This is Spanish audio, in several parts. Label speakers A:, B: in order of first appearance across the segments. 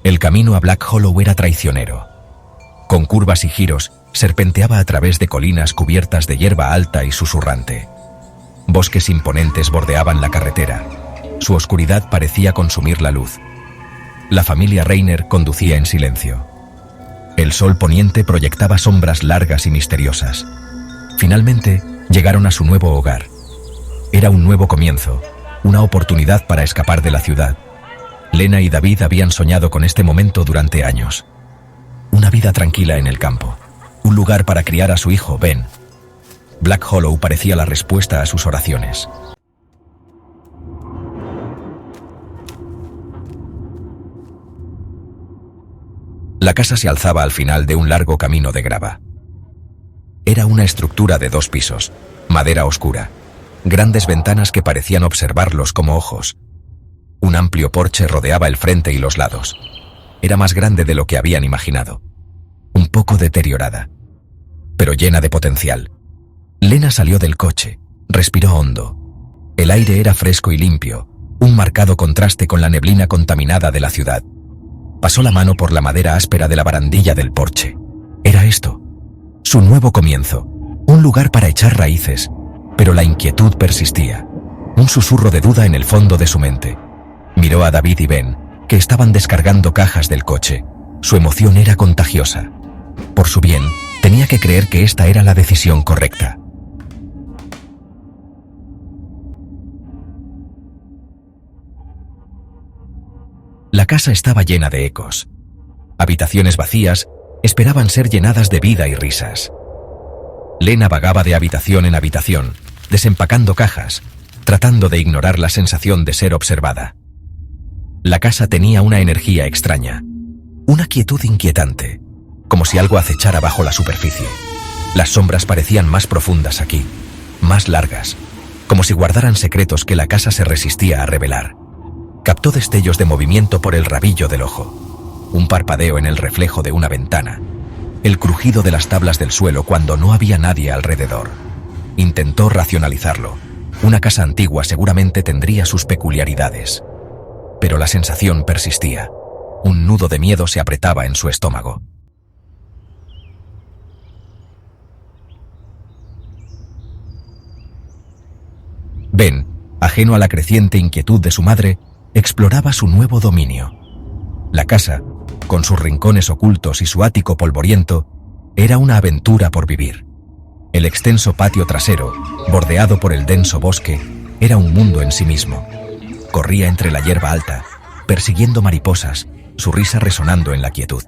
A: El camino a Black Hollow era traicionero. Con curvas y giros, serpenteaba a través de colinas cubiertas de hierba alta y susurrante. Bosques imponentes bordeaban la carretera. Su oscuridad parecía consumir la luz. La familia Reiner conducía en silencio. El sol poniente proyectaba sombras largas y misteriosas. Finalmente, llegaron a su nuevo hogar. Era un nuevo comienzo, una oportunidad para escapar de la ciudad. Lena y David habían soñado con este momento durante años. Una vida tranquila en el campo, un lugar para criar a su hijo, Ben. Black Hollow parecía la respuesta a sus oraciones. La casa se alzaba al final de un largo camino de grava. Era una estructura de 2 pisos, madera oscura, grandes ventanas que parecían observarlos como ojos. Un amplio porche rodeaba el frente y los lados. Era más grande de lo que habían imaginado. Un poco deteriorada, pero llena de potencial. Lena salió del coche, respiró hondo. El aire era fresco y limpio, un marcado contraste con la neblina contaminada de la ciudad. Pasó la mano por la madera áspera de la barandilla del porche. Era esto, su nuevo comienzo, un lugar para echar raíces, pero la inquietud persistía. Un susurro de duda en el fondo de su mente. Miró a David y Ben, que estaban descargando cajas del coche. Su emoción era contagiosa. Por su bien, tenía que creer que esta era la decisión correcta. La casa estaba llena de ecos. Habitaciones vacías esperaban ser llenadas de vida y risas. Lena vagaba de habitación en habitación, desempacando cajas, tratando de ignorar la sensación de ser observada. La casa tenía una energía extraña, una quietud inquietante, como si algo acechara bajo la superficie. Las sombras parecían más profundas aquí, más largas, como si guardaran secretos que la casa se resistía a revelar. Captó destellos de movimiento por el rabillo del ojo, un parpadeo en el reflejo de una ventana, el crujido de las tablas del suelo cuando no había nadie alrededor. Intentó racionalizarlo. Una casa antigua seguramente tendría sus peculiaridades. Pero la sensación persistía. Un nudo de miedo se apretaba en su estómago. Ben, ajeno a la creciente inquietud de su madre, exploraba su nuevo dominio. La casa, con sus rincones ocultos y su ático polvoriento, era una aventura por vivir. El extenso patio trasero, bordeado por el denso bosque, era un mundo en sí mismo. Corría entre la hierba alta, persiguiendo mariposas, su risa resonando en la quietud.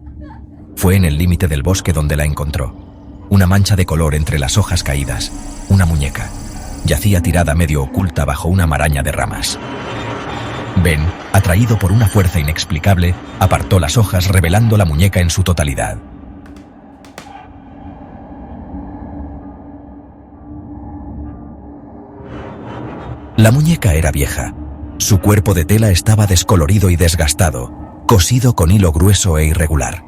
A: Fue en el límite del bosque donde la encontró. Una mancha de color entre las hojas caídas, una muñeca. Yacía tirada medio oculta bajo una maraña de ramas. Ben, atraído por una fuerza inexplicable, apartó las hojas revelando la muñeca en su totalidad. La muñeca era vieja. Su cuerpo de tela estaba descolorido y desgastado, cosido con hilo grueso e irregular.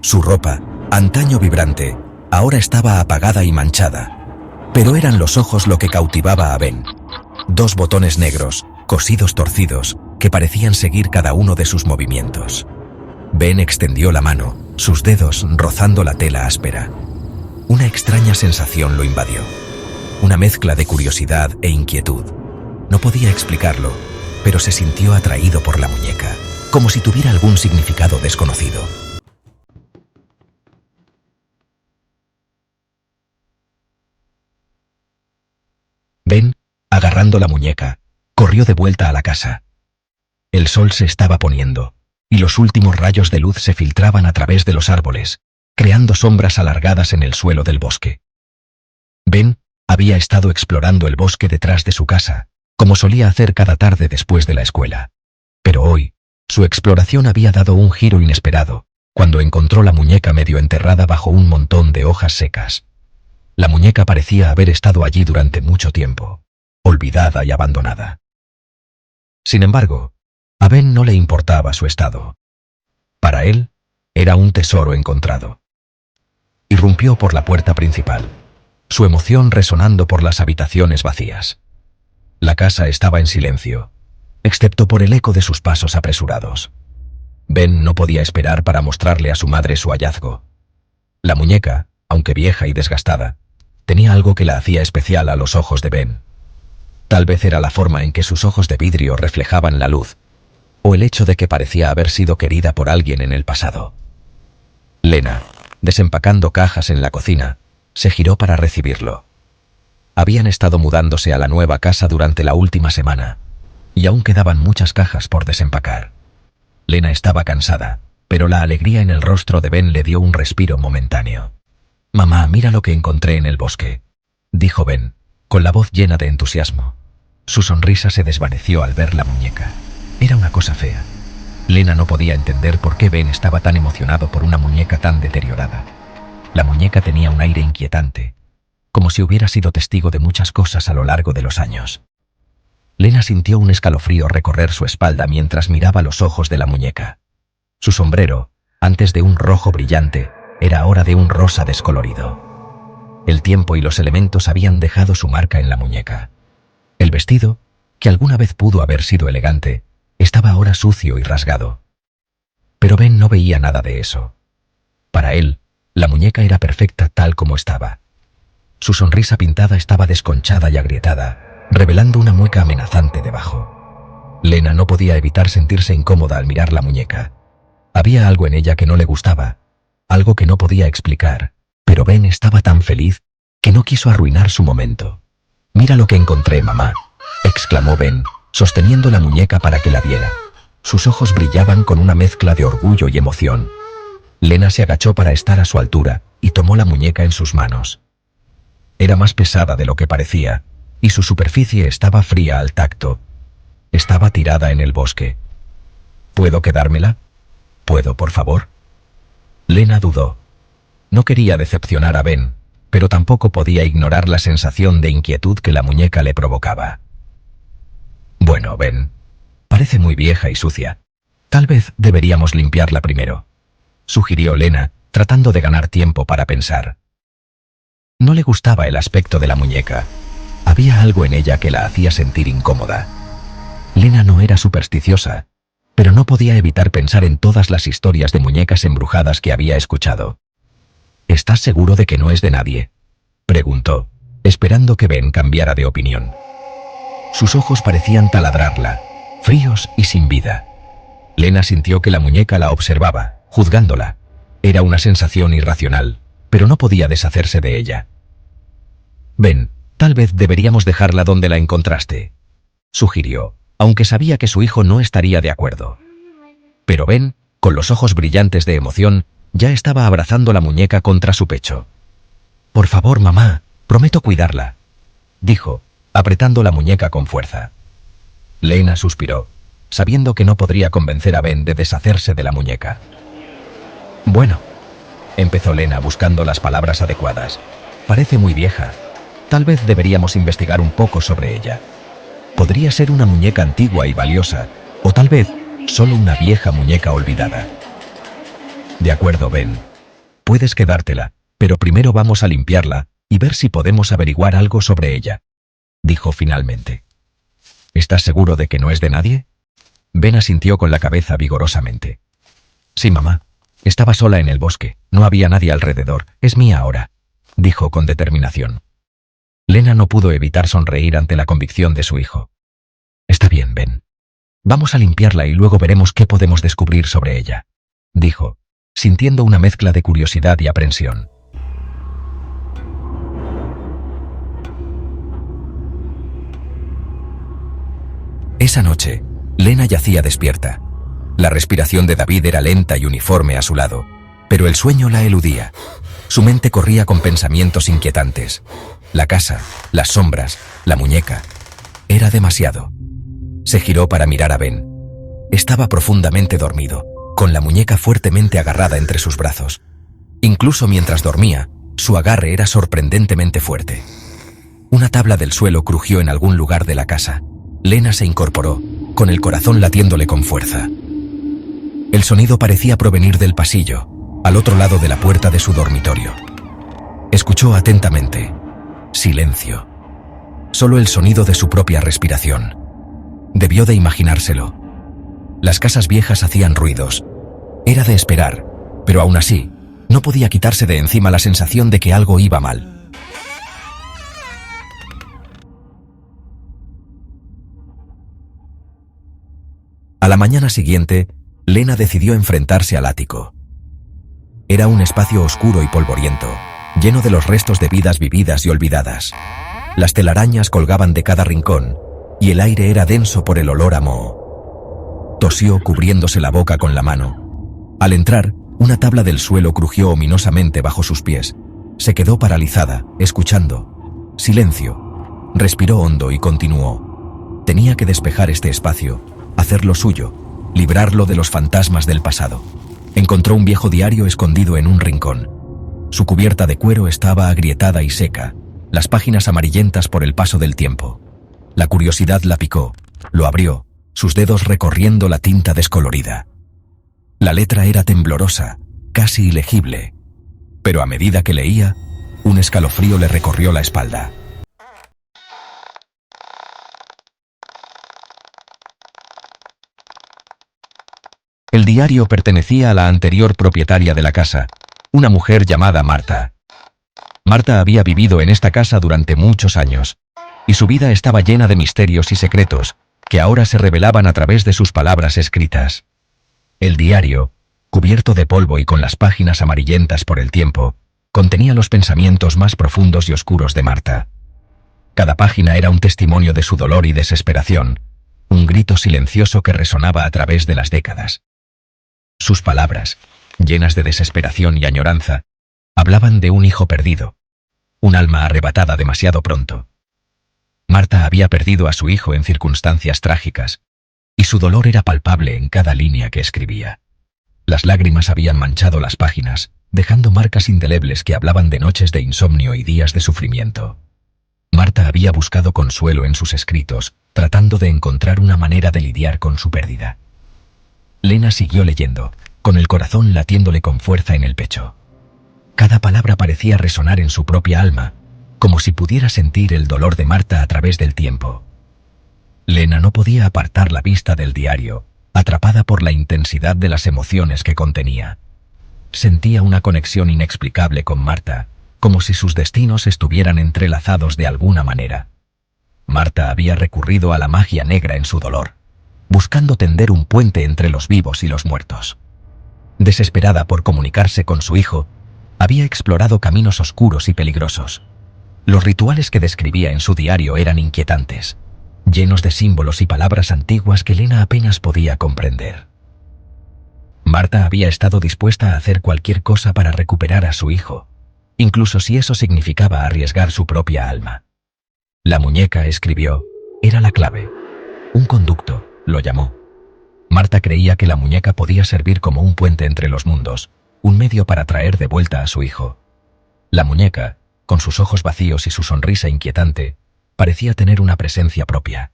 A: Su ropa, antaño vibrante, ahora estaba apagada y manchada. Pero eran los ojos lo que cautivaba a Ben. 2 botones negros, cosidos torcidos, que parecían seguir cada uno de sus movimientos. Ben extendió la mano, sus dedos rozando la tela áspera. Una extraña sensación lo invadió. Una mezcla de curiosidad e inquietud. No podía explicarlo, pero se sintió atraído por la muñeca, como si tuviera algún significado desconocido. Ben, agarrando la muñeca, corrió de vuelta a la casa. El sol se estaba poniendo, y los últimos rayos de luz se filtraban a través de los árboles, creando sombras alargadas en el suelo del bosque. Ben había estado explorando el bosque detrás de su casa, como solía hacer cada tarde después de la escuela. Pero hoy, su exploración había dado un giro inesperado, cuando encontró la muñeca medio enterrada bajo un montón de hojas secas. La muñeca parecía haber estado allí durante mucho tiempo, olvidada y abandonada. Sin embargo, a Ben no le importaba su estado. Para él, era un tesoro encontrado. Irrumpió por la puerta principal, su emoción resonando por las habitaciones vacías. La casa estaba en silencio, excepto por el eco de sus pasos apresurados. Ben no podía esperar para mostrarle a su madre su hallazgo. La muñeca, aunque vieja y desgastada, tenía algo que la hacía especial a los ojos de Ben. Tal vez era la forma en que sus ojos de vidrio reflejaban la luz, o el hecho de que parecía haber sido querida por alguien en el pasado. Lena, desempacando cajas en la cocina, se giró para recibirlo. Habían estado mudándose a la nueva casa durante la última semana, y aún quedaban muchas cajas por desempacar. Lena estaba cansada, pero la alegría en el rostro de Ben le dio un respiro momentáneo. «Mamá, mira lo que encontré en el bosque», dijo Ben, con la voz llena de entusiasmo. Su sonrisa se desvaneció al ver la muñeca. Era una cosa fea. Lena no podía entender por qué Ben estaba tan emocionado por una muñeca tan deteriorada. La muñeca tenía un aire inquietante, como si hubiera sido testigo de muchas cosas a lo largo de los años. Lena sintió un escalofrío recorrer su espalda mientras miraba los ojos de la muñeca. Su sombrero, antes de un rojo brillante, era ahora de un rosa descolorido. El tiempo y los elementos habían dejado su marca en la muñeca. El vestido, que alguna vez pudo haber sido elegante, estaba ahora sucio y rasgado. Pero Ben no veía nada de eso. Para él, la muñeca era perfecta tal como estaba. Su sonrisa pintada estaba desconchada y agrietada, revelando una mueca amenazante debajo. Lena no podía evitar sentirse incómoda al mirar la muñeca. Había algo en ella que no le gustaba, algo que no podía explicar, pero Ben estaba tan feliz que no quiso arruinar su momento. «Mira lo que encontré, mamá», exclamó Ben, sosteniendo la muñeca para que la viera. Sus ojos brillaban con una mezcla de orgullo y emoción. Lena se agachó para estar a su altura y tomó la muñeca en sus manos. Era más pesada de lo que parecía, y su superficie estaba fría al tacto. Estaba tirada en el bosque. «¿Puedo quedármela? ¿Puedo, por favor?» Lena dudó. No quería decepcionar a Ben, pero tampoco podía ignorar la sensación de inquietud que la muñeca le provocaba. «Bueno, Ben, parece muy vieja y sucia. Tal vez deberíamos limpiarla primero», sugirió Lena, tratando de ganar tiempo para pensar. No le gustaba el aspecto de la muñeca. Había algo en ella que la hacía sentir incómoda. Lena no era supersticiosa, pero no podía evitar pensar en todas las historias de muñecas embrujadas que había escuchado. «¿Estás seguro de que no es de nadie?», preguntó, esperando que Ben cambiara de opinión. Sus ojos parecían taladrarla, fríos y sin vida. Lena sintió que la muñeca la observaba, juzgándola. Era una sensación irracional, pero no podía deshacerse de ella. «Ben, tal vez deberíamos dejarla donde la encontraste», sugirió, aunque sabía que su hijo no estaría de acuerdo. Pero Ben, con los ojos brillantes de emoción, ya estaba abrazando la muñeca contra su pecho. «Por favor, mamá, prometo cuidarla», dijo, apretando la muñeca con fuerza. Lena suspiró, sabiendo que no podría convencer a Ben de deshacerse de la muñeca. «Bueno», empezó Lena buscando las palabras adecuadas. «Parece muy vieja. Tal vez deberíamos investigar un poco sobre ella. Podría ser una muñeca antigua y valiosa, o tal vez solo una vieja muñeca olvidada». «De acuerdo, Ben. Puedes quedártela, pero primero vamos a limpiarla y ver si podemos averiguar algo sobre ella», dijo finalmente. «¿Estás seguro de que no es de nadie?». Ben asintió con la cabeza vigorosamente. «Sí, mamá. Estaba sola en el bosque. No había nadie alrededor. Es mía ahora», dijo con determinación. Lena no pudo evitar sonreír ante la convicción de su hijo. «Está bien, Ben. Vamos a limpiarla y luego veremos qué podemos descubrir sobre ella», dijo, sintiendo una mezcla de curiosidad y aprensión. Esa noche, Lena yacía despierta. La respiración de David era lenta y uniforme a su lado, pero el sueño la eludía. Su mente corría con pensamientos inquietantes. La casa, las sombras, la muñeca. Era demasiado. Se giró para mirar a Ben. Estaba profundamente dormido, con la muñeca fuertemente agarrada entre sus brazos. Incluso mientras dormía, su agarre era sorprendentemente fuerte. Una tabla del suelo crujió en algún lugar de la casa. Lena se incorporó, con el corazón latiéndole con fuerza. El sonido parecía provenir del pasillo, al otro lado de la puerta de su dormitorio. Escuchó atentamente. Silencio. Solo el sonido de su propia respiración. Debió de imaginárselo. Las casas viejas hacían ruidos, Era de esperar, pero aún así, no podía quitarse de encima la sensación de que algo iba mal. A la mañana siguiente, Lena decidió enfrentarse al ático. Era un espacio oscuro y polvoriento, lleno de los restos de vidas vividas y olvidadas. Las telarañas colgaban de cada rincón, y el aire era denso por el olor a moho. Tosió cubriéndose la boca con la mano. Al entrar, una tabla del suelo crujió ominosamente bajo sus pies. Se quedó paralizada, escuchando. Silencio. Respiró hondo y continuó. Tenía que despejar este espacio, hacerlo suyo, librarlo de los fantasmas del pasado. Encontró un viejo diario escondido en un rincón. Su cubierta de cuero estaba agrietada y seca, las páginas amarillentas por el paso del tiempo. La curiosidad la picó, lo abrió, sus dedos recorriendo la tinta descolorida. La letra era temblorosa, casi ilegible, pero a medida que leía, un escalofrío le recorrió la espalda. El diario pertenecía a la anterior propietaria de la casa, una mujer llamada Marta. Marta había vivido en esta casa durante muchos años, y su vida estaba llena de misterios y secretos, que ahora se revelaban a través de sus palabras escritas. El diario, cubierto de polvo y con las páginas amarillentas por el tiempo, contenía los pensamientos más profundos y oscuros de Marta. Cada página era un testimonio de su dolor y desesperación, un grito silencioso que resonaba a través de las décadas. Sus palabras, llenas de desesperación y añoranza, hablaban de un hijo perdido, un alma arrebatada demasiado pronto. Marta había perdido a su hijo en circunstancias trágicas, y su dolor era palpable en cada línea que escribía. Las lágrimas habían manchado las páginas, dejando marcas indelebles que hablaban de noches de insomnio y días de sufrimiento. Marta había buscado consuelo en sus escritos, tratando de encontrar una manera de lidiar con su pérdida. Lena siguió leyendo, con el corazón latiéndole con fuerza en el pecho. Cada palabra parecía resonar en su propia alma, como si pudiera sentir el dolor de Marta a través del tiempo. Lena no podía apartar la vista del diario, atrapada por la intensidad de las emociones que contenía. Sentía una conexión inexplicable con Marta, como si sus destinos estuvieran entrelazados de alguna manera. Marta había recurrido a la magia negra en su dolor, buscando tender un puente entre los vivos y los muertos. Desesperada por comunicarse con su hijo, había explorado caminos oscuros y peligrosos. Los rituales que describía en su diario eran inquietantes, llenos de símbolos y palabras antiguas que Lena apenas podía comprender. Marta había estado dispuesta a hacer cualquier cosa para recuperar a su hijo, incluso si eso significaba arriesgar su propia alma. La muñeca, escribió, era la clave. Un conducto, lo llamó. Marta creía que la muñeca podía servir como un puente entre los mundos, un medio para traer de vuelta a su hijo. La muñeca, con sus ojos vacíos y su sonrisa inquietante, parecía tener una presencia propia.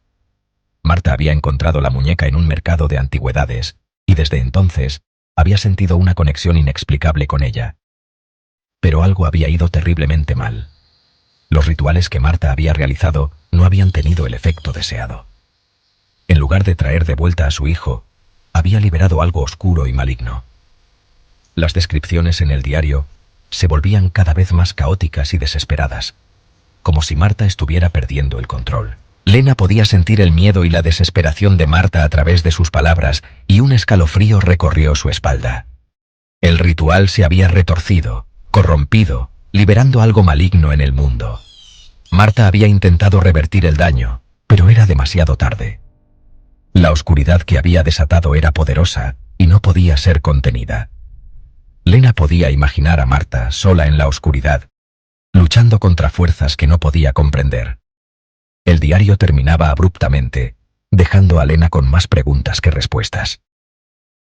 A: Marta había encontrado la muñeca en un mercado de antigüedades, y desde entonces había sentido una conexión inexplicable con ella. Pero algo había ido terriblemente mal. Los rituales que Marta había realizado no habían tenido el efecto deseado. En lugar de traer de vuelta a su hijo, había liberado algo oscuro y maligno. Las descripciones en el diario se volvían cada vez más caóticas y desesperadas, como si Marta estuviera perdiendo el control. Lena podía sentir el miedo y la desesperación de Marta a través de sus palabras, y un escalofrío recorrió su espalda. El ritual se había retorcido, corrompido, liberando algo maligno en el mundo. Marta había intentado revertir el daño, pero era demasiado tarde. La oscuridad que había desatado era poderosa y no podía ser contenida. Lena podía imaginar a Marta sola en la oscuridad, luchando contra fuerzas que no podía comprender. El diario terminaba abruptamente, dejando a Lena con más preguntas que respuestas.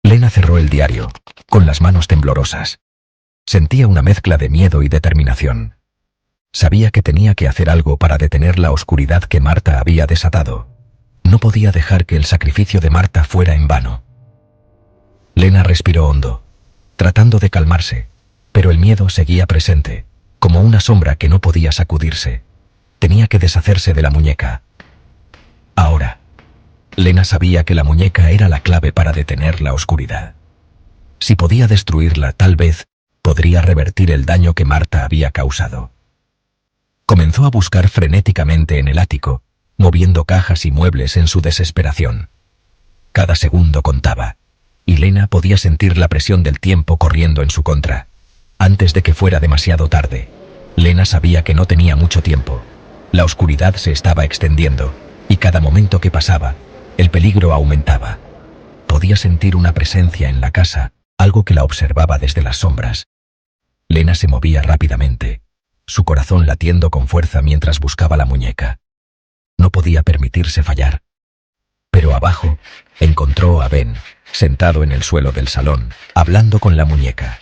A: Lena cerró el diario, con las manos temblorosas. Sentía una mezcla de miedo y determinación. Sabía que tenía que hacer algo para detener la oscuridad que Marta había desatado. No podía dejar que el sacrificio de Marta fuera en vano. Lena respiró hondo, tratando de calmarse, pero el miedo seguía presente, como una sombra que no podía sacudirse. Tenía que deshacerse de la muñeca. Ahora. Lena sabía que la muñeca era la clave para detener la oscuridad. Si podía destruirla, tal vez podría revertir el daño que Marta había causado. Comenzó a buscar frenéticamente en el ático, moviendo cajas y muebles en su desesperación. Cada segundo contaba, y Lena podía sentir la presión del tiempo corriendo en su contra. Antes de que fuera demasiado tarde, Lena sabía que no tenía mucho tiempo. La oscuridad se estaba extendiendo, y cada momento que pasaba, el peligro aumentaba. Podía sentir una presencia en la casa, algo que la observaba desde las sombras. Lena se movía rápidamente, su corazón latiendo con fuerza mientras buscaba la muñeca. No podía permitirse fallar. Pero abajo, encontró a Ben, sentado en el suelo del salón, hablando con la muñeca.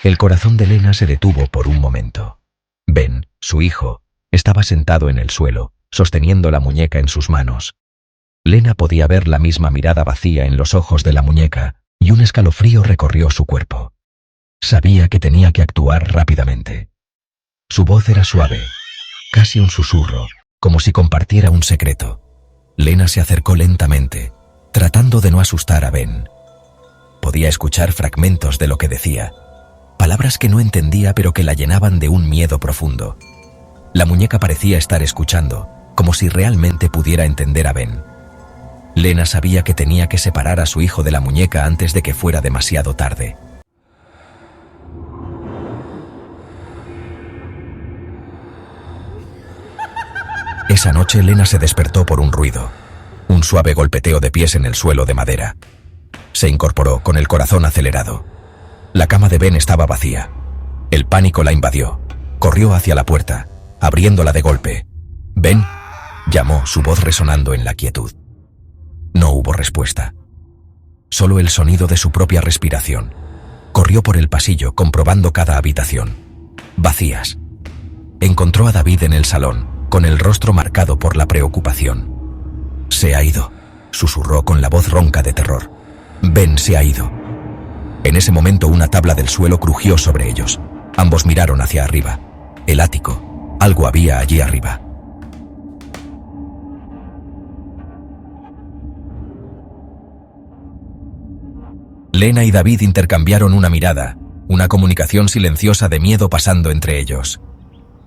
A: El corazón de Lena se detuvo por un momento. Ben, su hijo, estaba sentado en el suelo, sosteniendo la muñeca en sus manos. Lena podía ver la misma mirada vacía en los ojos de la muñeca, y un escalofrío recorrió su cuerpo. Sabía que tenía que actuar rápidamente. Su voz era suave, casi un susurro, como si compartiera un secreto. Lena se acercó lentamente, tratando de no asustar a Ben. Podía escuchar fragmentos de lo que decía, palabras que no entendía pero que la llenaban de un miedo profundo. La muñeca parecía estar escuchando, como si realmente pudiera entender a Ben. Lena sabía que tenía que separar a su hijo de la muñeca antes de que fuera demasiado tarde. Esa noche Lena se despertó por un ruido, un suave golpeteo de pies en el suelo de madera. Se incorporó con el corazón acelerado. La cama de Ben estaba vacía. El pánico la invadió. Corrió hacia la puerta, abriéndola de golpe. «Ben», llamó, su voz resonando en la quietud. No hubo respuesta. Solo el sonido de su propia respiración. Corrió por el pasillo, comprobando cada habitación. Vacías. Encontró a David en el salón, con el rostro marcado por la preocupación. «Se ha ido», susurró con la voz ronca de terror. «Ben se ha ido». En ese momento una tabla del suelo crujió sobre ellos. Ambos miraron hacia arriba. El ático. Algo había allí arriba. Lena y David intercambiaron una mirada, una comunicación silenciosa de miedo pasando entre ellos.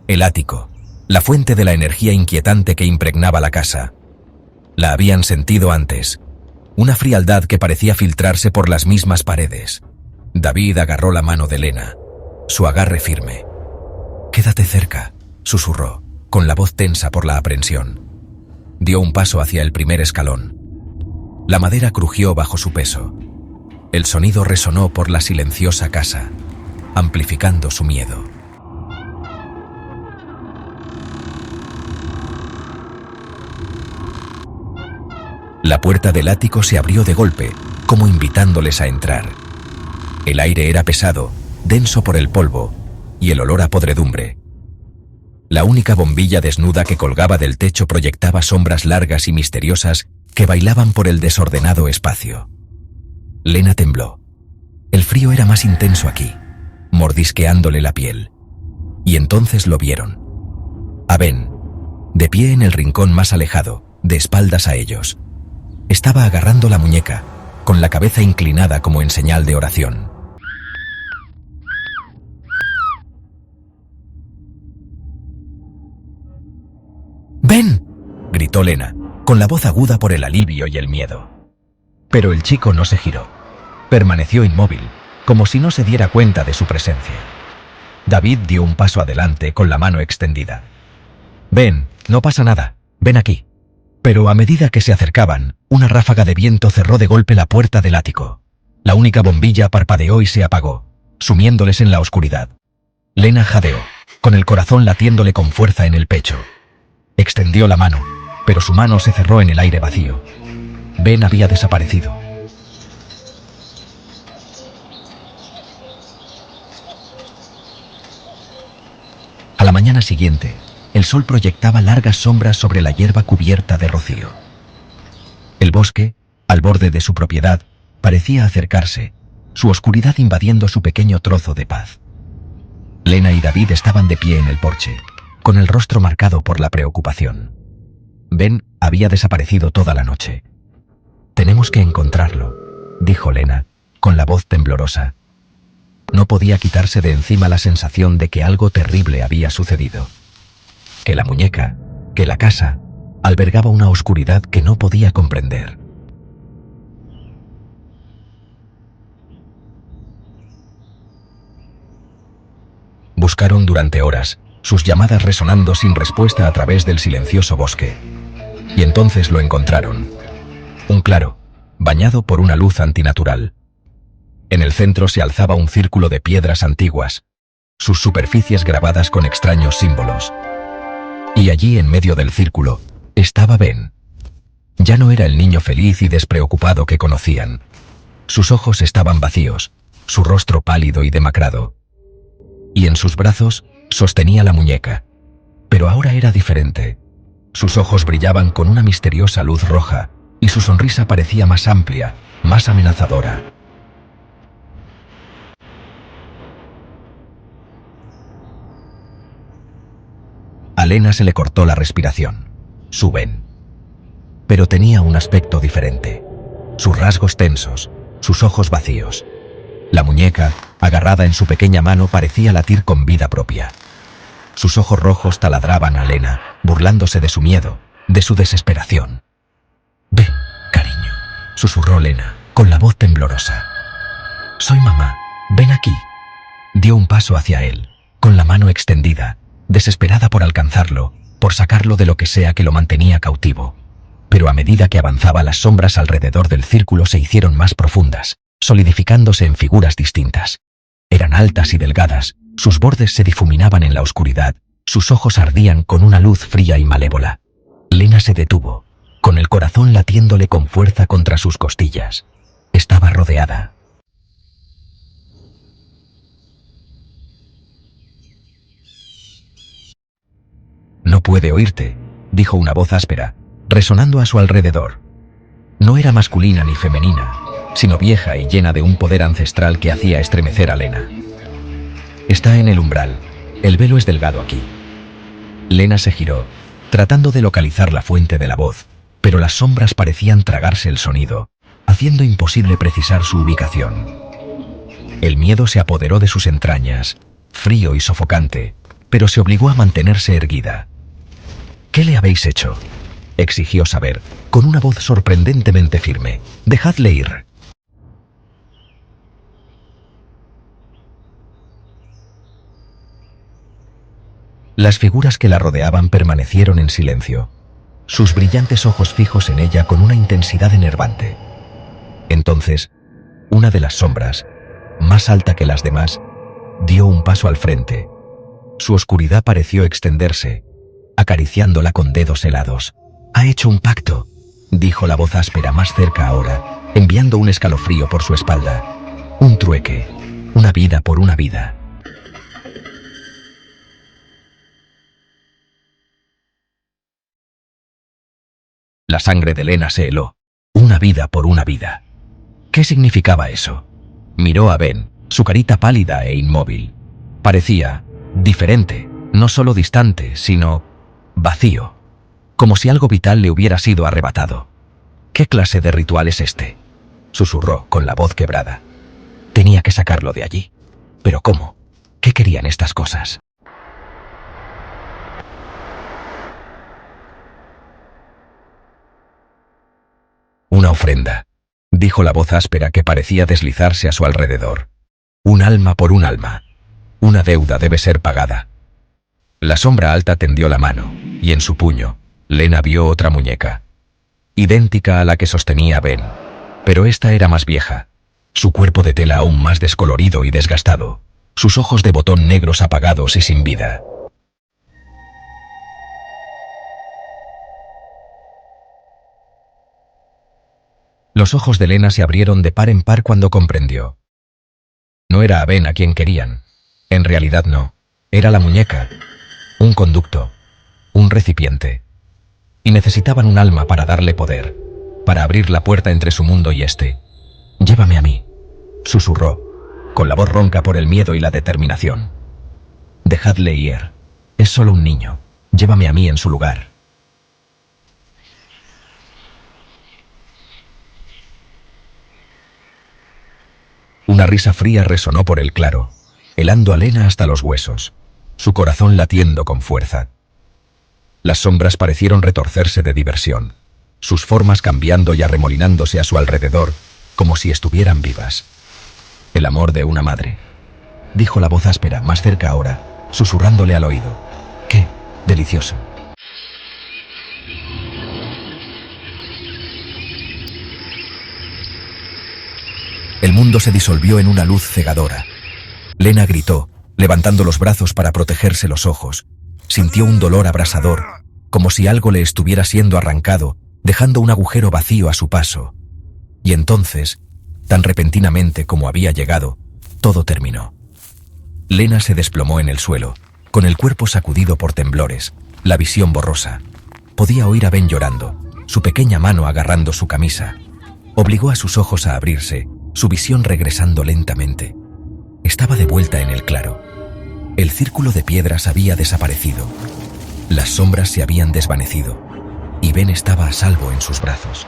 A: El ático, la fuente de la energía inquietante que impregnaba la casa. La habían sentido antes, una frialdad que parecía filtrarse por las mismas paredes. David agarró la mano de Lena, su agarre firme. «Quédate cerca», susurró, con la voz tensa por la aprensión. Dio un paso hacia el primer escalón. La madera crujió bajo su peso. El sonido resonó por la silenciosa casa, amplificando su miedo. La puerta del ático se abrió de golpe, como invitándoles a entrar. El aire era pesado, denso por el polvo, y el olor a podredumbre. La única bombilla desnuda que colgaba del techo proyectaba sombras largas y misteriosas que bailaban por el desordenado espacio. Lena tembló. El frío era más intenso aquí, mordisqueándole la piel. Y entonces lo vieron. A Ben, de pie en el rincón más alejado, de espaldas a ellos. Estaba agarrando la muñeca, con la cabeza inclinada como en señal de oración. «¡Ben!», gritó Lena, con la voz aguda por el alivio y el miedo. Pero el chico no se giró. Permaneció inmóvil, como si no se diera cuenta de su presencia. David dio un paso adelante con la mano extendida. «Ben, no pasa nada, ven aquí». Pero a medida que se acercaban, una ráfaga de viento cerró de golpe la puerta del ático. La única bombilla parpadeó y se apagó, sumiéndoles en la oscuridad. Lena jadeó, con el corazón latiéndole con fuerza en el pecho. Extendió la mano, pero su mano se cerró en el aire vacío. Ben había desaparecido. A la mañana siguiente, el sol proyectaba largas sombras sobre la hierba cubierta de rocío. El bosque, al borde de su propiedad, parecía acercarse, su oscuridad invadiendo su pequeño trozo de paz. Lena y David estaban de pie en el porche, con el rostro marcado por la preocupación. Ben había desaparecido toda la noche. «Tenemos que encontrarlo», dijo Lena, con la voz temblorosa. No podía quitarse de encima la sensación de que algo terrible había sucedido. Que la muñeca, que la casa, albergaba una oscuridad que no podía comprender. Buscaron durante horas, sus llamadas resonando sin respuesta a través del silencioso bosque. Y entonces lo encontraron. Un claro, bañado por una luz antinatural. En el centro se alzaba un círculo de piedras antiguas, sus superficies grabadas con extraños símbolos. Y allí, en medio del círculo, estaba Ben. Ya no era el niño feliz y despreocupado que conocían. Sus ojos estaban vacíos, su rostro pálido y demacrado. Y en sus brazos sostenía la muñeca. Pero ahora era diferente. Sus ojos brillaban con una misteriosa luz roja, y su sonrisa parecía más amplia, más amenazadora. A Lena se le cortó la respiración. Su Ben. Pero tenía un aspecto diferente. Sus rasgos tensos, sus ojos vacíos. La muñeca, agarrada en su pequeña mano, parecía latir con vida propia. Sus ojos rojos taladraban a Lena, burlándose de su miedo, de su desesperación. «Ven, cariño», susurró Lena, con la voz temblorosa. «Soy mamá, ven aquí». Dio un paso hacia él, con la mano extendida, desesperada por alcanzarlo, por sacarlo de lo que sea que lo mantenía cautivo. Pero a medida que avanzaba, las sombras alrededor del círculo se hicieron más profundas, solidificándose en figuras distintas. Eran altas y delgadas, sus bordes se difuminaban en la oscuridad, sus ojos ardían con una luz fría y malévola. Lena se detuvo, con el corazón latiéndole con fuerza contra sus costillas. Estaba rodeada. «No puede oírte», dijo una voz áspera, resonando a su alrededor. No era masculina ni femenina, sino vieja y llena de un poder ancestral que hacía estremecer a Lena. «Está en el umbral. El velo es delgado aquí». Lena se giró, tratando de localizar la fuente de la voz, pero las sombras parecían tragarse el sonido, haciendo imposible precisar su ubicación. El miedo se apoderó de sus entrañas, frío y sofocante, pero se obligó a mantenerse erguida. «¿Qué le habéis hecho?», exigió saber, con una voz sorprendentemente firme. «Dejadle ir». Las figuras que la rodeaban permanecieron en silencio, sus brillantes ojos fijos en ella con una intensidad enervante. Entonces, una de las sombras, más alta que las demás, dio un paso al frente. Su oscuridad pareció extenderse, acariciándola con dedos helados. «Ha hecho un pacto», dijo la voz áspera más cerca ahora, enviando un escalofrío por su espalda. «Un trueque, una vida por una vida». La sangre de Lena se heló. Una vida por una vida. ¿Qué significaba eso? Miró a Ben, su carita pálida e inmóvil. Parecía diferente, no solo distante, sino vacío, como si algo vital le hubiera sido arrebatado. «¿Qué clase de ritual es este?», susurró con la voz quebrada. Tenía que sacarlo de allí. ¿Pero cómo? ¿Qué querían estas cosas? «Una ofrenda», dijo la voz áspera que parecía deslizarse a su alrededor. «Un alma por un alma. Una deuda debe ser pagada». La sombra alta tendió la mano, y en su puño, Lena vio otra muñeca, idéntica a la que sostenía Ben, pero esta era más vieja. Su cuerpo de tela aún más descolorido y desgastado, sus ojos de botón negros apagados y sin vida. Los ojos de Lena se abrieron de par en par cuando comprendió. No era a Ben a quien querían. En realidad no. Era la muñeca. Un conducto. Un recipiente. Y necesitaban un alma para darle poder, para abrir la puerta entre su mundo y este. «Llévame a mí», susurró, con la voz ronca por el miedo y la determinación. «Dejadle ir. Es solo un niño. Llévame a mí en su lugar». Una risa fría resonó por el claro, helando a Lena hasta los huesos, su corazón latiendo con fuerza. Las sombras parecieron retorcerse de diversión, sus formas cambiando y arremolinándose a su alrededor, como si estuvieran vivas. «El amor de una madre», dijo la voz áspera, más cerca ahora, susurrándole al oído. «¡Qué delicioso!». El mundo se disolvió en una luz cegadora. Lena gritó, levantando los brazos para protegerse los ojos. Sintió un dolor abrasador, como si algo le estuviera siendo arrancado, dejando un agujero vacío a su paso. Y entonces, tan repentinamente como había llegado, todo terminó. Lena se desplomó en el suelo, con el cuerpo sacudido por temblores, la visión borrosa. Podía oír a Ben llorando, su pequeña mano agarrando su camisa. Obligó a sus ojos a abrirse, su visión regresando lentamente. Estaba de vuelta en el claro. El círculo de piedras había desaparecido. Las sombras se habían desvanecido, y Ben estaba a salvo en sus brazos.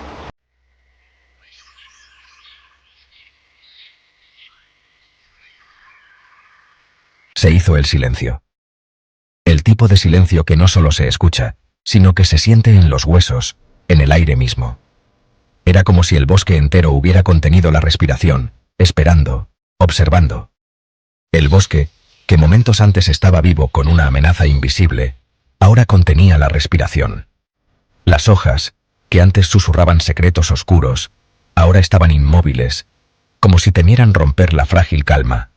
A: Se hizo el silencio. El tipo de silencio que no solo se escucha, sino que se siente en los huesos, en el aire mismo. Era como si el bosque entero hubiera contenido la respiración, esperando, observando. El bosque, que momentos antes estaba vivo con una amenaza invisible, ahora contenía la respiración. Las hojas, que antes susurraban secretos oscuros, ahora estaban inmóviles, como si temieran romper la frágil calma.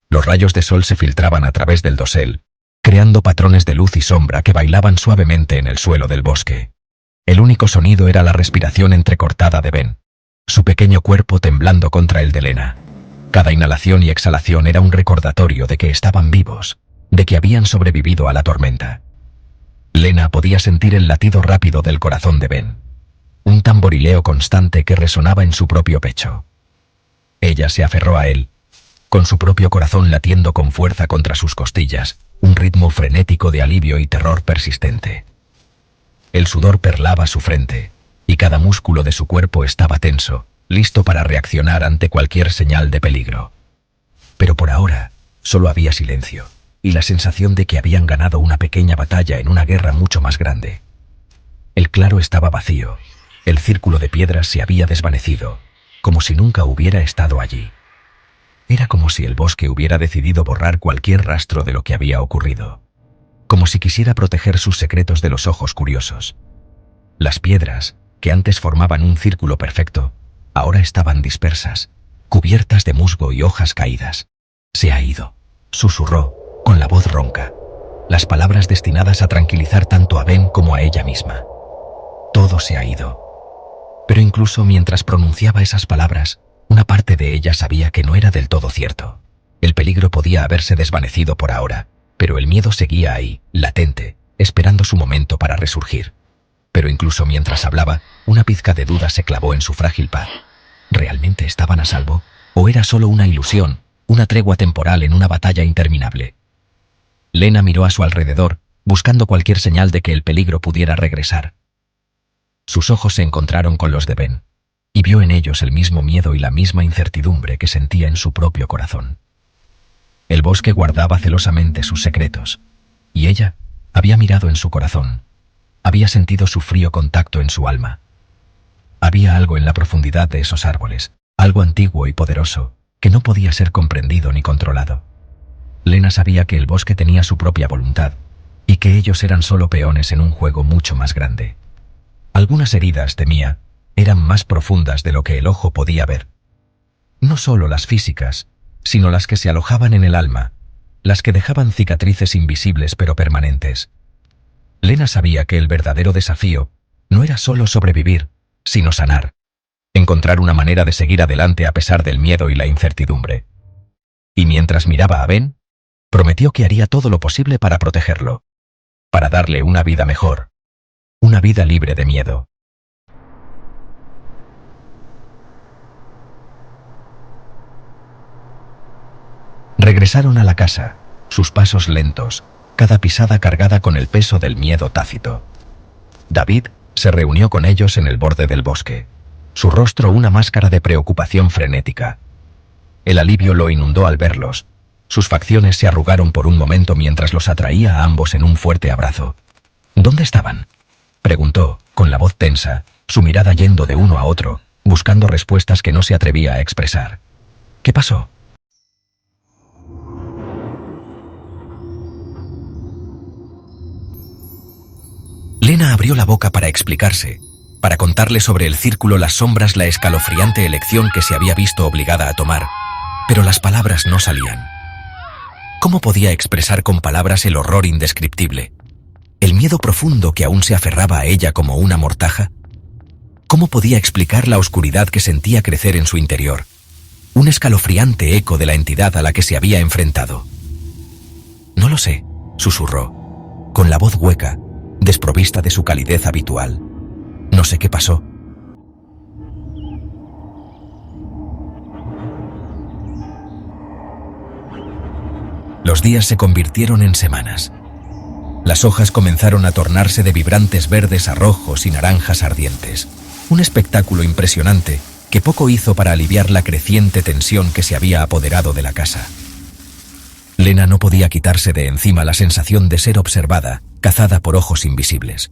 A: Los rayos de sol se filtraban a través del dosel, creando patrones de luz y sombra que bailaban suavemente en el suelo del bosque. El único sonido era la respiración entrecortada de Ben, su pequeño cuerpo temblando contra el de Lena. Cada inhalación y exhalación era un recordatorio de que estaban vivos, de que habían sobrevivido a la tormenta. Lena podía sentir el latido rápido del corazón de Ben, un tamborileo constante que resonaba en su propio pecho. Ella se aferró a él, con su propio corazón latiendo con fuerza contra sus costillas, un ritmo frenético de alivio y terror persistente. El sudor perlaba su frente, y cada músculo de su cuerpo estaba tenso, listo para reaccionar ante cualquier señal de peligro. Pero por ahora, solo había silencio, y la sensación de que habían ganado una pequeña batalla en una guerra mucho más grande. El claro estaba vacío, el círculo de piedras se había desvanecido, como si nunca hubiera estado allí. Era como si el bosque hubiera decidido borrar cualquier rastro de lo que había ocurrido, como si quisiera proteger sus secretos de los ojos curiosos. Las piedras, que antes formaban un círculo perfecto, ahora estaban dispersas, cubiertas de musgo y hojas caídas. «Se ha ido», susurró, con la voz ronca, las palabras destinadas a tranquilizar tanto a Ben como a ella misma. «Todo se ha ido». Pero incluso mientras pronunciaba esas palabras, una parte de ella sabía que no era del todo cierto. El peligro podía haberse desvanecido por ahora, pero el miedo seguía ahí, latente, esperando su momento para resurgir. Pero incluso mientras hablaba, una pizca de duda se clavó en su frágil paz. ¿Realmente estaban a salvo? ¿O era solo una ilusión, una tregua temporal en una batalla interminable? Lena miró a su alrededor, buscando cualquier señal de que el peligro pudiera regresar. Sus ojos se encontraron con los de Ben, y vio en ellos el mismo miedo y la misma incertidumbre que sentía en su propio corazón. El bosque guardaba celosamente sus secretos, y ella había mirado en su corazón, había sentido su frío contacto en su alma. Había algo en la profundidad de esos árboles, algo antiguo y poderoso, que no podía ser comprendido ni controlado. Lena sabía que el bosque tenía su propia voluntad, y que ellos eran solo peones en un juego mucho más grande. Algunas heridas, temía, eran más profundas de lo que el ojo podía ver. No solo las físicas, sino las que se alojaban en el alma, las que dejaban cicatrices invisibles pero permanentes. Lena sabía que el verdadero desafío no era solo sobrevivir, sino sanar. Encontrar una manera de seguir adelante a pesar del miedo y la incertidumbre. Y mientras miraba a Ben, prometió que haría todo lo posible para protegerlo, para darle una vida mejor, una vida libre de miedo. Regresaron a la casa, sus pasos lentos, cada pisada cargada con el peso del miedo tácito. David se reunió con ellos en el borde del bosque, su rostro una máscara de preocupación frenética. El alivio lo inundó al verlos. Sus facciones se arrugaron por un momento mientras los atraía a ambos en un fuerte abrazo. ¿Dónde estaban?, preguntó, con la voz tensa, su mirada yendo de uno a otro, buscando respuestas que no se atrevía a expresar. ¿Qué pasó? Lena abrió la boca para explicarse, para contarle sobre el círculo, las sombras, la escalofriante elección que se había visto obligada a tomar, pero las palabras no salían. ¿Cómo podía expresar con palabras el horror indescriptible? ¿El miedo profundo que aún se aferraba a ella como una mortaja? ¿Cómo podía explicar la oscuridad que sentía crecer en su interior? Un escalofriante eco de la entidad a la que se había enfrentado. No lo sé, susurró, con la voz hueca, desprovista de su calidez habitual. No sé qué pasó. Los días se convirtieron en semanas. Las hojas comenzaron a tornarse de vibrantes verdes a rojos y naranjas ardientes. Un espectáculo impresionante que poco hizo para aliviar la creciente tensión que se había apoderado de la casa. Lena no podía quitarse de encima la sensación de ser observada, cazada por ojos invisibles.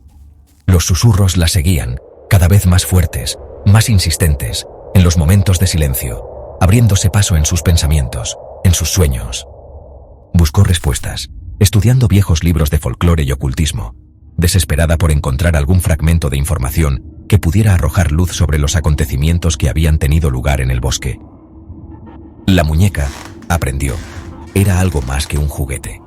A: Los susurros la seguían, cada vez más fuertes, más insistentes, en los momentos de silencio, abriéndose paso en sus pensamientos, en sus sueños. Buscó respuestas, estudiando viejos libros de folclore y ocultismo, desesperada por encontrar algún fragmento de información que pudiera arrojar luz sobre los acontecimientos que habían tenido lugar en el bosque. La muñeca, aprendió, era algo más que un juguete.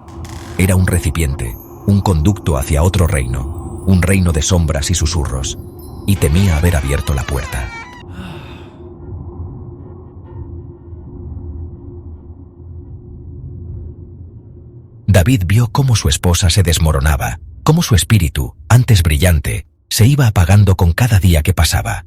A: Era un recipiente, un conducto hacia otro reino, un reino de sombras y susurros, y temía haber abierto la puerta. David vio cómo su esposa se desmoronaba, cómo su espíritu, antes brillante, se iba apagando con cada día que pasaba.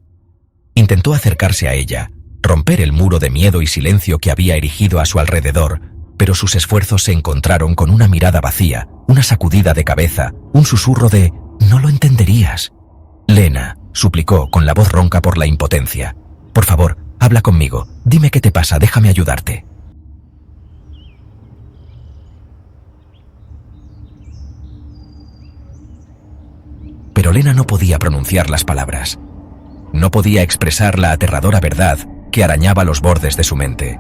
A: Intentó acercarse a ella, romper el muro de miedo y silencio que había erigido a su alrededor, pero sus esfuerzos se encontraron con una mirada vacía, una sacudida de cabeza, un susurro de «no lo entenderías». «Lena», suplicó con la voz ronca por la impotencia, «por favor, habla conmigo, dime qué te pasa, déjame ayudarte». Pero Lena no podía pronunciar las palabras. No podía expresar la aterradora verdad que arañaba los bordes de su mente.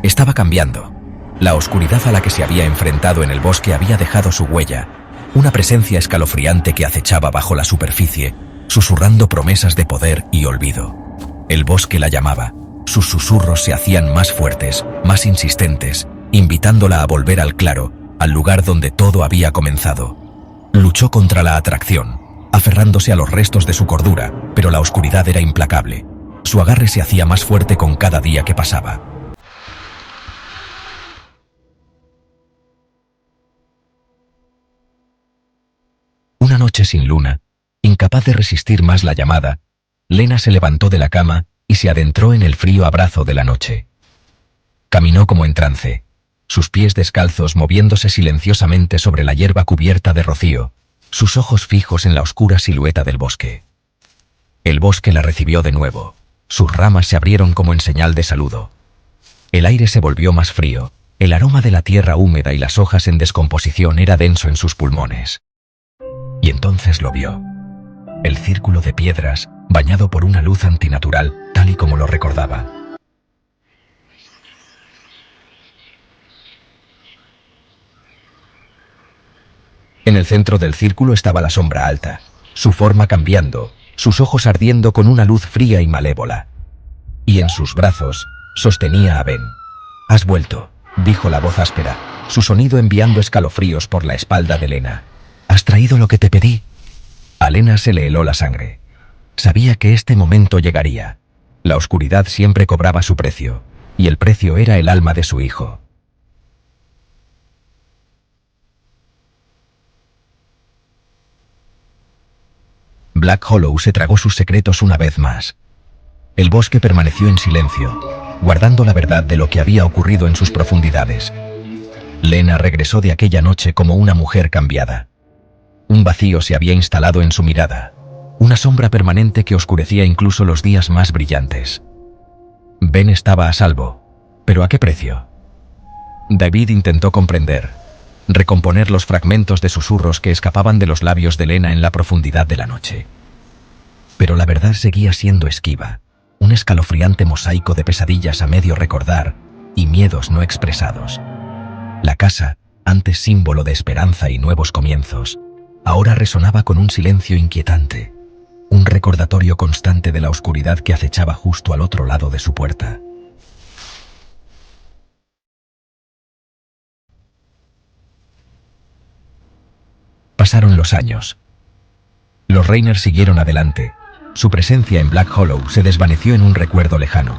A: Estaba cambiando. La oscuridad a la que se había enfrentado en el bosque había dejado su huella, una presencia escalofriante que acechaba bajo la superficie, susurrando promesas de poder y olvido. El bosque la llamaba. Sus susurros se hacían más fuertes, más insistentes, invitándola a volver al claro, al lugar donde todo había comenzado. Luchó contra la atracción, aferrándose a los restos de su cordura, pero la oscuridad era implacable. Su agarre se hacía más fuerte con cada día que pasaba. Una noche sin luna, incapaz de resistir más la llamada, Lena se levantó de la cama y se adentró en el frío abrazo de la noche. Caminó como en trance, sus pies descalzos moviéndose silenciosamente sobre la hierba cubierta de rocío, sus ojos fijos en la oscura silueta del bosque. El bosque la recibió de nuevo, sus ramas se abrieron como en señal de saludo. El aire se volvió más frío, el aroma de la tierra húmeda y las hojas en descomposición era denso en sus pulmones. Y entonces lo vio. El círculo de piedras, bañado por una luz antinatural, tal y como lo recordaba. En el centro del círculo estaba la sombra alta, su forma cambiando, sus ojos ardiendo con una luz fría y malévola. Y en sus brazos, sostenía a Ben. «Has vuelto», dijo la voz áspera, su sonido enviando escalofríos por la espalda de Lena. «¿Has traído lo que te pedí?» A Lena se le heló la sangre. Sabía que este momento llegaría. La oscuridad siempre cobraba su precio, y el precio era el alma de su hijo. Black Hollow se tragó sus secretos una vez más. El bosque permaneció en silencio, guardando la verdad de lo que había ocurrido en sus profundidades. Lena regresó de aquella noche como una mujer cambiada. Un vacío se había instalado en su mirada, una sombra permanente que oscurecía incluso los días más brillantes. Ben estaba a salvo, ¿Pero a qué precio? David intentó comprender, recomponer los fragmentos de susurros que escapaban de los labios de Lena en la profundidad de la noche. Pero la verdad seguía siendo esquiva, un escalofriante mosaico de pesadillas a medio recordar y miedos no expresados. La casa, antes símbolo de esperanza y nuevos comienzos, ahora resonaba con un silencio inquietante, un recordatorio constante de la oscuridad que acechaba justo al otro lado de su puerta. Pasaron los años. Los Raynor siguieron adelante. Su presencia en Black Hollow se desvaneció en un recuerdo lejano.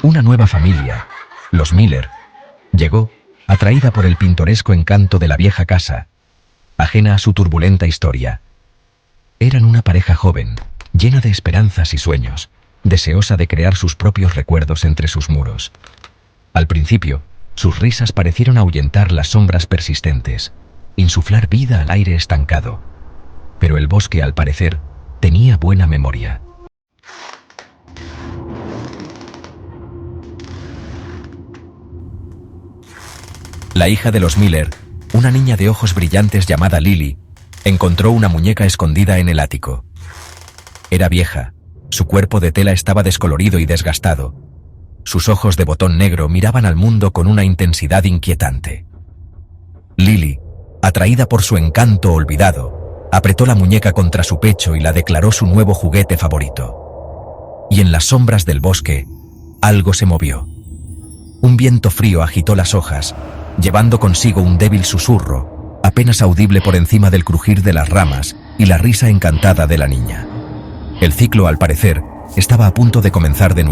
A: Una nueva familia, los Miller, llegó, atraída por el pintoresco encanto de la vieja casa, ajena a su turbulenta historia. Eran una pareja joven, llena de esperanzas y sueños, deseosa de crear sus propios recuerdos entre sus muros. Al principio, sus risas parecieron ahuyentar las sombras persistentes, insuflar vida al aire estancado. Pero el bosque, al parecer, tenía buena memoria. La hija de los Miller, una niña de ojos brillantes llamada Lily, encontró una muñeca escondida en el ático. Era vieja, su cuerpo de tela estaba descolorido y desgastado. Sus ojos de botón negro miraban al mundo con una intensidad inquietante. Lily, atraída por su encanto olvidado, apretó la muñeca contra su pecho y la declaró su nuevo juguete favorito. Y en las sombras del bosque, algo se movió. Un viento frío agitó las hojas, llevando consigo un débil susurro, apenas audible por encima del crujir de las ramas y la risa encantada de la niña. El ciclo, al parecer, estaba a punto de comenzar de nuevo.